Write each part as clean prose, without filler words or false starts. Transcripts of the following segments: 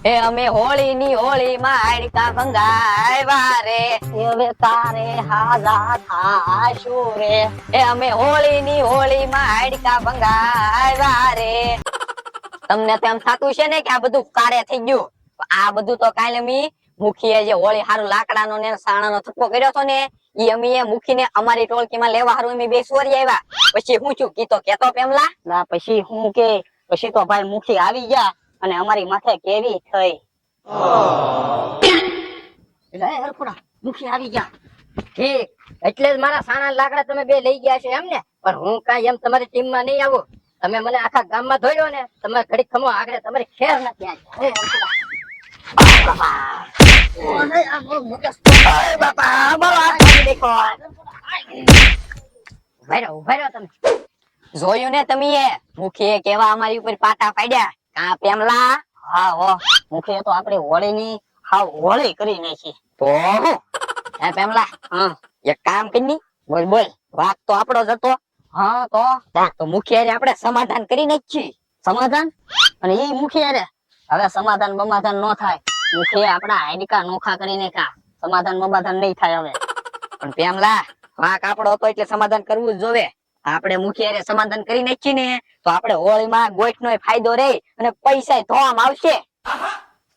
એ અમે હોળી ની હોળી માં હાડકા ભંગાવ્યા રે હવે તારે હાજા થાશું રે એ અમે હોળી ની હોળી માં હાડકા ભંગાવ્યા રે તમને તો એમ થાતું છે ને કે આ બધું કારે થઈ ગયું આ બધું તો કાલે મી મુખીએ જે હોળી હારું લાકડાનો ને સાણાનો થપ્પો કર્યો હતો ને ઈ અમીએ મુખીને અમારી ટોળકીમાં લેવા હારું અમે બે સોરી આવ્યા પછી હું છું કીતો કેતો પેમલા ના પછી હું કે પછી તો ભાઈ મુખી આવી ગયા અને અમારી માથે કેવી થઈ એટલે હરખુડા મુખી આવી ગયા ઠીક એટલે જ મારા સાણા લાકડા તમે બે લઈ ગયા છો એમ ને પણ હું કાંઈ એમ તમારી ટીમમાં નહીં આવું તમે મને આખા ગામમાં ધોર્યો ને તમે ઘડી ખમો આગળ તમારી ખેર નથી આવી જોયું ને તમે મુખીએ કેવા અમારી ઉપર પાટા પાડ્યા કા પેમલા હા હો મુખીએ તો આપણે હોળી ની હાવ હોળી કરી નાખી તો હે પેમલા હા એક કામ કરી બોલ બોલ વાત તો આપણો જ હતો હા તો મુખીએ આપણે સમાધાન કરી નાખી સમાધાન અને એ મુખીએ હવે સમાધાન બમાધાન નો થાય મુખીએ આપણા હાડકા નોખા કરી નાખ્યા સમાધાન બમાધાન નહીં થાય હવે પણ પેમલા વાક આપણો હતો એટલે સમાધાન કરવું જ જોવે આપણે મુખીએ સમાધાન કરી નાખી ને તો આપણે હોળીમાં ગોઠનો ફાયદો રહે અને પૈસા ધોવામાં આવશે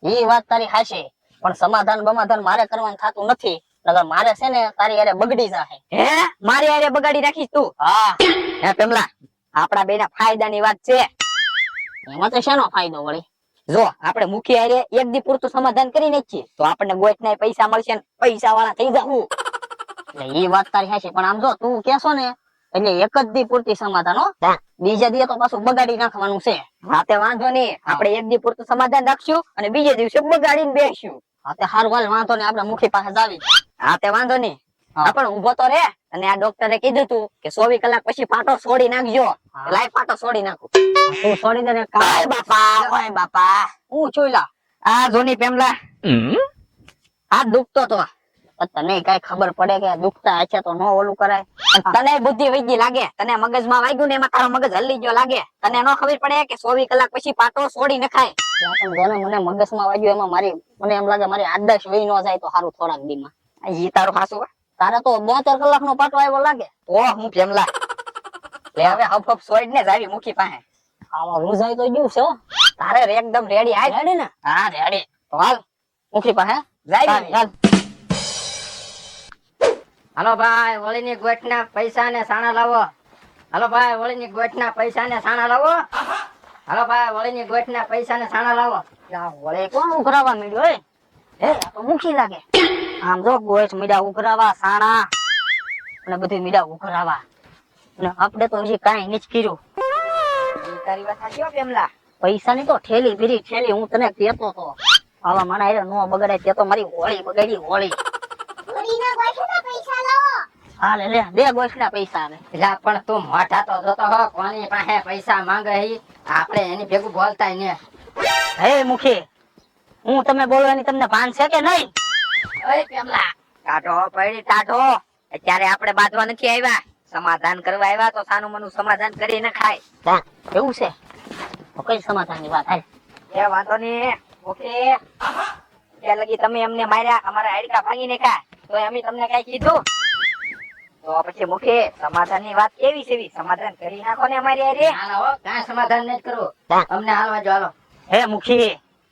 એ વાત તારી હાશે પણ સમાધાન બમાધાન મારે કરવાનું થતું નથી નકર મારે છે ને તારી યારે બગડી જાહે હે મારી યારે બગાડી રાખીશ તું હા હે પેમલા આપણા બેના ફાયદાની વાત છે એમાં તો શેનો ફાયદો વળી જો આપણે મુખી યારે એક દી પૂરતું સમાધાન કરી નાખીએ તો આપણને ગોઠના પૈસા મળશે ને પૈસા વાળા થઈ જાવું એટલે એ વાત તારી હાશે પણ આમ જો તું કેશો ને એટલે એક જ દી પૂરતી સમાધાન હો બીજા દી તો પાછું બગાડી નાખવાનું છે હા તે વાંધો નહીં આપણે એક દી પૂરતું સમાધાન રાખશું અને બીજે દિવસે બગાડીને બેસશું હા તે હારું હાલ વાંધો નહીં આપણે મુખી પાસે જાવી હા તે વાંધો નહીં પણ ઉભો તો રે અને આ ડોક્ટરે કીધું તું કે 24 કલાક પછી પાટો છોડી નાખજો લાઈ પાટો છોડી નાખું તું છોડી દે ને કાય બાપા ઓય બાપા હું ચોઈલા આ જોની પેમલા આ દુખતો તો તને કઈ ખબર પડે કે દુખતા હશે તો નો ઓલું કરાય તને બુદ્ધિ વૈગી લાગે તને મગજમાં વાગ્યું ને એમાં તારો મગજ હલી ગયો લાગે તને નો ખબર પડે કે 24 કલાક પછી પાટો છોડી નખાય મને મગજમાં વાગ્યું એમાં મને એમ લાગે મારી આદર્શ વહી નો જાય તો સારું થોડાક દીમાં ઈ તારું હાસુ તારે તો 72 કલાક નો પાટો આવ્યો લાગે ઓ હું પેમલા લે હવે હપ છોડ ને જાવી મુખી પાસે આવા રૂઝાઈ તો ગયું છે તારે એકદમ રેડી આય રેડી ને હા રેડી તો હાલ મુખી પાસે જાવી હાલ હાલો ભાઈ હોળીની ગોઠના પૈસા ને સાણા લાવો હાલો ભાઈ હોળીની ગોઠના પૈસા ને સાણા લાવો હાલો ભાઈ હોળીની ગોઠના પૈસા ને સાણા લાવો હોળી કોણ ઉઘરાવા મીડ્યો હે આ તો મુખી લાગે આમ જો ગોઠ મીડા ઉઘરાવા સાણા અને બધું મીડા ઉઘરાવા અને આપણે તો હજી કાંઈ નથી કર્યું તારી વાત સાચી હો પેમલા પૈસાની તો ઠેલી ભીરી ઠેલી હું તને કહેતો તો આવા માણા હારે નો બગાડે તે તો મારી હોળી બગાડી હોળી હા લે દે ગોઠના પૈસા આવે એટલે પણ તું મોઢા તો જોતો હો કોની પાસે પૈસા માંગે હી આપણે એની ભેગું બોલતાય ને હે મુખી હું તમે બોલવાની તમને ભાન છે કે નહીં ઓય પેમલા ટાઢો પડી ટાઢો અત્યારે આપણે બાંધવા નથી આવ્યા સમાધાન કરવા આવ્યા તો સાનું મનું સમાધાન કરી ન ખાય એવું છે તો કઈ સમાધાનની વાત હાલ એ વાંધો નહીં ઓકે ત્યાં લગી તમે અમને માર્યા અમારા હાડકા ભાંગી નાખ્યા તો અમે તમને કઈ કીધું તો પછી મુખી સમાધાનની વાત કેવી છે સમાધાન કરી નાખો ને અમારી હારે હાલો હો કાંઈ સમાધાન નથી કરવું અમને હાલવા જો હાલો હે મુખી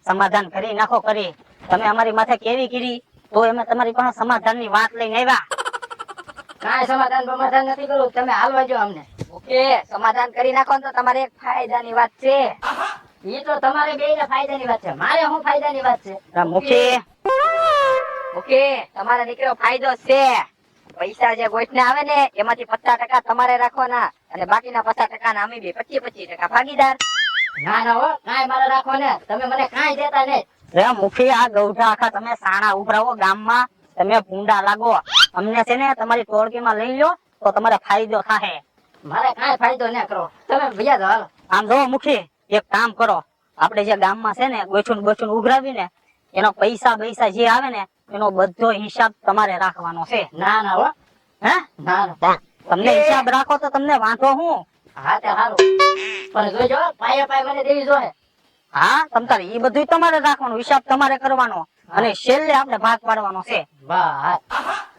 સમાધાન કરી નાખો કરી તમે અમારી માથે કેવી કરી તો અમે તમારી પાસે સમાધાનની વાત લઈને આવ્યા કાંઈ સમાધાન બમાધાન નથી કરવું તમે હાલવા જો અમને ઓકે સમાધાન કરી નાખો ને તો તમારે એક ફાયદાની વાત છે ઈ તો તમારે બેયને ફાયદાની વાત છે મારે શું ફાયદાની વાત છે મુખી ઓકે તમારા દીકરો ફાયદો છે પૈસા જે ગોઠને આવે ને એમાંથી 50% તમારે રાખવાના અને બાકીના 50% ના અમે બી 25% ભાગીદાર ના ના હો કાંઈ મારે રાખો ને તમે મને કાંઈ દેતા નહીં રે મુખી આ ગૌઠા આખા તમે સાણા ઉભરાવો ગામમાં તમે ભૂંડા લાગો અમને છે ને તમારી ટોળકીમાં લઈ લો તો તમારે ફાયદો થાહે મારે કાંઈ ફાયદો ન કરો તમે ભૈયા દો હાલો આમ જો મુખી એક કામ કરો આપણે જે ગામમાં છે ને ગોઠું બચું ઉઘરાવી ને એનો પૈસા જે આવે ને એનો બધો હિસાબ તમારે રાખવાનો છે ના ના હો હે ના ના તમને હિસાબ રાખો તો તમને વાંધો હું હા તે હારું પણ જોજો પાયે પાયે મને દેવી જોહે હા તમ તારે ઈ બધું તમારે રાખવાનું, હિસાબ તમારે કરવાનો અને છેલ્લે આપણે ભાગ પાડવાનો છે. વાહ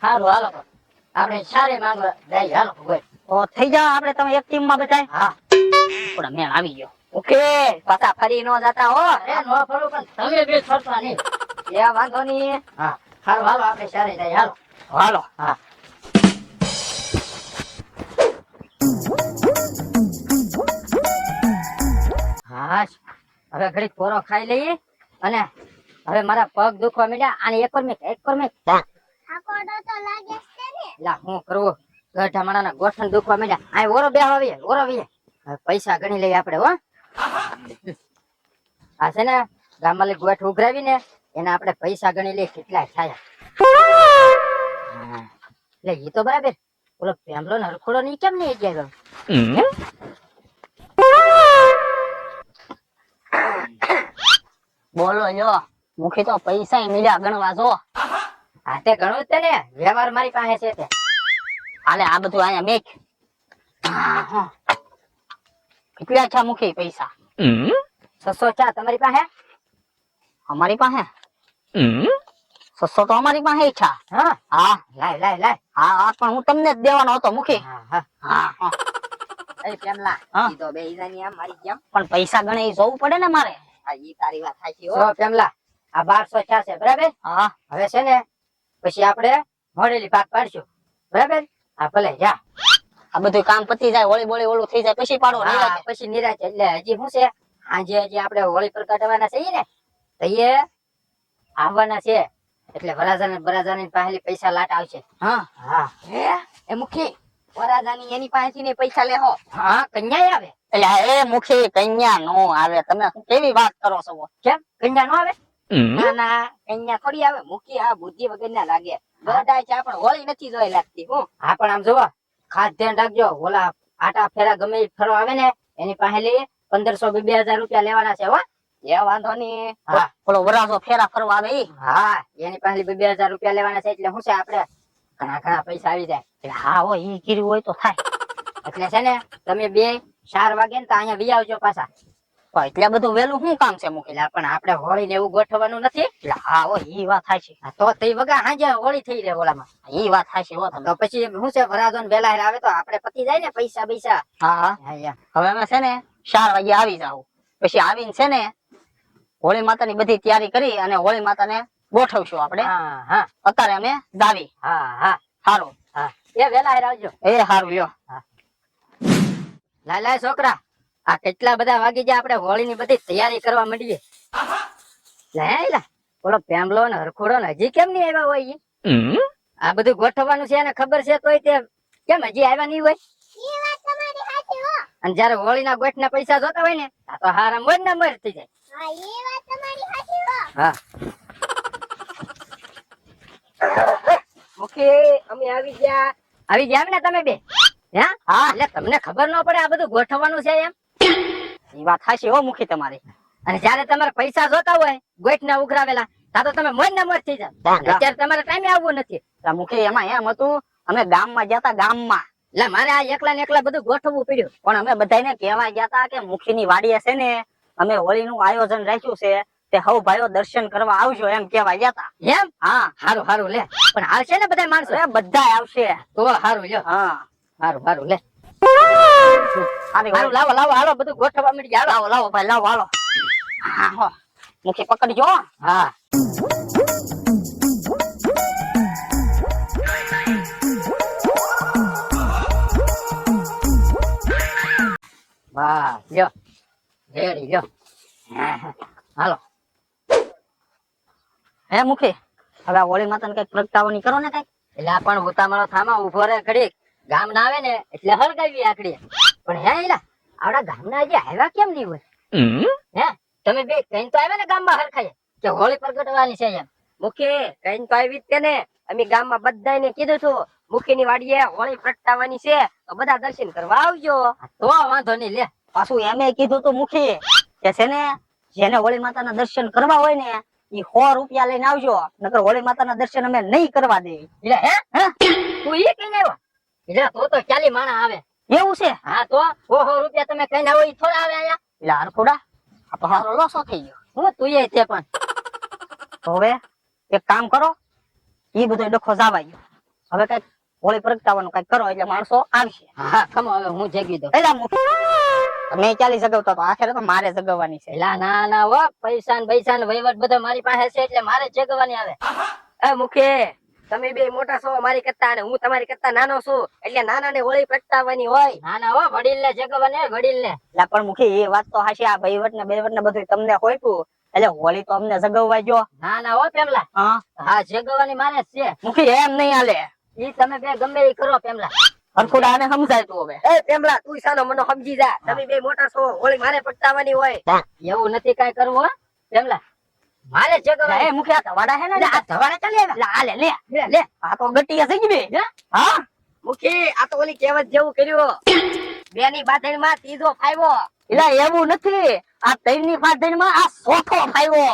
સારું હાલો તો. આપણે સારે માંગવા જાય હાલો ભાઈ. તો થઈ જાવ આપણે તમે એક ટીમ માં બધાય. હા થોડા મેળ આવી ગયો. ઓકે પાછા ફરી નો જાતા હો. અરે નો ફરો પણ તમે બે ફરતા નહીં. એ વાંધો નહીં. હા સારું હાલો આપણે સારે જાય હાલો. હાલો. હા હા હવે ઘડીક પોરો ખાઈ લઈએ અને હવે મારા પગ દુખવા માંડ્યા અને એક વાર મેં લા હું કરવું ગઢા માણાના ગોઠણ દુખવા માંડ્યા આ ઓરો બેહવા આવીએ ઓરો આવીએ હવે પૈસા ગણી લઈએ આપણે હો આ છે ને ગામમાં ગોઠ ઉઘરાવી ને એના આપણે પૈસા ગણી લઈએ કેટલા થાય એટલે ઈ તો બરાબર ઓલો પેમલો ને હરખોડો ની કેમ નહીં ગયા બોલો લ્યો મુખી તો પૈસા મળ્યા ગણવા જો. હા તે ઘણું જ તે ને વ્યવહાર મારી પાસે છે તે હાલે આ બધું અહીંયા મેક. કેટલા છે મુખી પૈસા? 600 ચા તમારી પાસે અમારી પાસે 600 તો અમારી પાસે છે. હા હા લાય હા હા પણ હું તમને જ દેવાનો હતો મુખી. હા હા હા હા એ પેમલા હા. ઈ તો બે ઈજાની આમ મારી જેમ પણ પૈસા ગણે ઈ જોવું પડે ને મારે. આ ઈ તારી વાત સાચી હો પેમલા આ 1200 ચા છે બરાબર હા હવે છે ને પછી આપણે મોડેલી ભાગ પાડશું બરાબર હા ભલે જા આ બધું કામ પતી જાય હોળી બોળી ઓલું થઈ જાય પછી પાડો. હા, નિરાંતે. પછી નિરાશ એટલે હજી શું છે આજે હજી આપણે હોળી પ્રગટાવવાના છીએ ને તો એ આવવાના છે એટલે વરાજાની પાસેથી પૈસા લાટ આવશે હા હા એ મુખી વરાજાની એની પાસેથી ને પૈસા લેહો. હા કન્યા આવે એટલે એ મુખી કન્યા નો આવે. તમે કેવી વાત કરો છો? કેમ કન્યા નો આવે ના ના કન્યા થોડી આવે મુખી આ બુદ્ધિ વગર ના લાગે ગડાય છે પણ હોળી નથી જોઈ લાગતી હું. હા પણ આમ જોવા ખાસ ધ્યાન રાખજો ઓલા આટા ફેરા ગમે ઈ ફરવા આવે ને એની પાસે લઈ 1500-2000 રૂપિયા લેવાના છે હો એ વાંધો નહીં. હા. ઓલો વરાજો ફેરા ફરવા આવે ઈ. હા એની પાસે 2000 રૂપિયા લેવાના છે એટલે શું છે આપણે ઘણા પૈસા આવી જાય એટલે હા હો ઈ કર્યું હોય તો થાય. એટલે છે ને તમે બે 4 વાગે ને તો અહીંયા વી આવજો પાછા પણ એટલે બધું વેલું શું કામ છે મુખી? એટલે પણ આપણે હોળી ને એવું ગોઠવવાનું નથી એટલે હા હો ઈ વાત થાય છે. હા, તો તે વગા હાજે હોળી થઈ રહે ઓલામાં ઈ વાત થાય છે હો તમે. તો પછી શું છે વરાજો ને વેલા આવે તો આપણે પતી જાય ને પૈસા હા હા હા હવે અમે છે ને 4 વાગે આવી જાવ. પછી આવીને છે ને હોળી માતાની બધી તૈયારી કરી અને હોળી માતાને ગોઠવશું આપણે. હા હા અત્યારે અમે જાવી. હા સારું હા એ વેલા આવજો એ સારું લ્યો. લાય છોકરા આ કેટલા બધા વાગી જાય આપણે હોળી ની બધી તૈયારી કરવા માંડીએ લા ઓલો પેમલો ને હરખોડો ને હજી કેમ નહીં આવ્યા હોય ઈ? આ બધું ગોઠવવાનું છે એને ખબર છે તોય તે કેમ હજી આવ્યા નહીં હોય? અને જયારે હોળી ના ગોઠ ના પૈસા જોતા હોય ને આ તો હારા મોજ ના મોજ થઈ જાય હા મુખી અમે આવી ગયા ને તમે બે હા એટલે તમને ખબર ન પડે આ બધું ગોઠવવાનું છે એમ ઈ વાત થાય છે હો મુખી તમારી. અને જયારે તમારે પૈસા જોતા હોય ગોઠ ના ઉઘરાવેલા તા તો તમે મોજ ના મોજ થઈ જાવ અત્યારે તમારે ટાઈમે આવવું નથી એટલે મુખી એમાં એમ હતું અમે ગામમાં ગયા તા ગામમાં. એટલે મારે આ એકલા ને એકલા બધું ગોઠવવું પડ્યું પણ અમે બધાને કહેવા ગયા તા કે મુખીની વાડીએ છે ને અમે હોળીનું આયોજન રાખ્યું છે તે હવ ભાઈઓ દર્શન કરવા આવજો એમ કહેવા ગયા તા. એમ હા હારું લે પણ હાલ છે ને બધા માણસો અરે બધા આવશે. તો હારું લ્યો હા હારું લે સારી હારું લાવો હાલો બધું ગોઠવવા મળી જાય લાવો લાવો ભાઈ લાવો હાલો. હા હો મુખી પકડજો. હા વાહ લ્યો રેડી લ્યો હાલો હે મુખી હવે આ હોળી માતાને કઈક પ્રગટાવવાની કરો ને કઈક. એટલે આ પણ ઉતામળો થામા ઉભો રે ઘડીક ગામ ના આવે ને એટલે હળગાવી આકડી પણ હે એલા આવડા ગામ ના હજી આવ્યા કેમ નહીં હોય હે તમે બે કઈ તો આવ્યા ને ગામ માં હરખાય કે હોળી પ્રગટવાની છે એમ મુખી કઈ તો આવી જ ને અમે ગામ માં બધાને કીધું છું મુખી ની વાડીએ હોળી પ્રગટાવવાની છે તો બધા દર્શન કરવા આવજો તો વાંધો નહીં લે પાછું એમે કીધું તું મુખી કે છે ને જેને હોળી માતાના દર્શન કરવા હોય ને ઈ 100 રૂપિયા લઈને આવજો નકર હોળી માતાના દર્શન અમે નહીં કરવા દે. એટલે હે તું ઈ કઈ આવ્યો એટલે તો 40 માણા આવે એવું છે? હા તો 100 રૂપિયા તમે કઈ આવો ઈ થોડા આવે આયા એટલે હરખોડા આ તો હારો લોસો થઈ ગયો. હું તું એ તે પણ તો હવે એક કામ કરો, ઈ બધો ડખો જવા ગયો. હવે કઈક હોળી પ્રગટાવવાનું કઈક કરો એટલે માણસો આવશે. હા ખમો હવે હું જગી દઉં. એલા મેં ચાલી જગાવતો તો આખરે તો મારે જગાવવાની છે. એલા ના ના હો, પૈસા ને વહીવટ બધો મારી પાસે છે એટલે મારે જ જગવાની આવે. એ મુખી, તમે બે મોટા છો મારી કરતા અને હું તમારી કરતા નાનો છું, એટલે નાના ને હોળી પ્રગટાવવાની હોય. ના ના હો, વડીલ ને જગવાની હોય, વડીલ ને. એટલે પણ મુખી એ વાત તો હાચી, આ વહીવટ ને બેવટ ને બધું તમને હોયતું એટલે હોળી તો અમને જગાવવા ગયો. ના ના હો પેમલા, હા હા જગવાની મારે જ છે. મુખી એમ નહીં હાલે, ઈ તમે બે ગમે ઈ કરો પેમલા. હરખુડા આને સમજાય તું હવે. એ પેમલા, તું સાનો મને સમજી જા, તમે બે મોટા છો, હોળી મારે પ્રગટાવવાની હોય. એવું નથી કાઈ કરવું હો પેમલા, મારે જ જગવાની. એ મુખી આ ધવાડા હે ને, એટલે આ ધવાડા ચાલી આવ્યા. એટલે હાલે લે આ તો ગટિયા થઈ ગઈ બે. હા મુખી, આ તો ઓલી કહેવત જેવું કર્યું, બે ની બાંધણ માં ત્રીજો ફાયવો. એટલે એવું નથી, આ ત્રણ ની પાધણ માં આ ચોથો ફાયવો.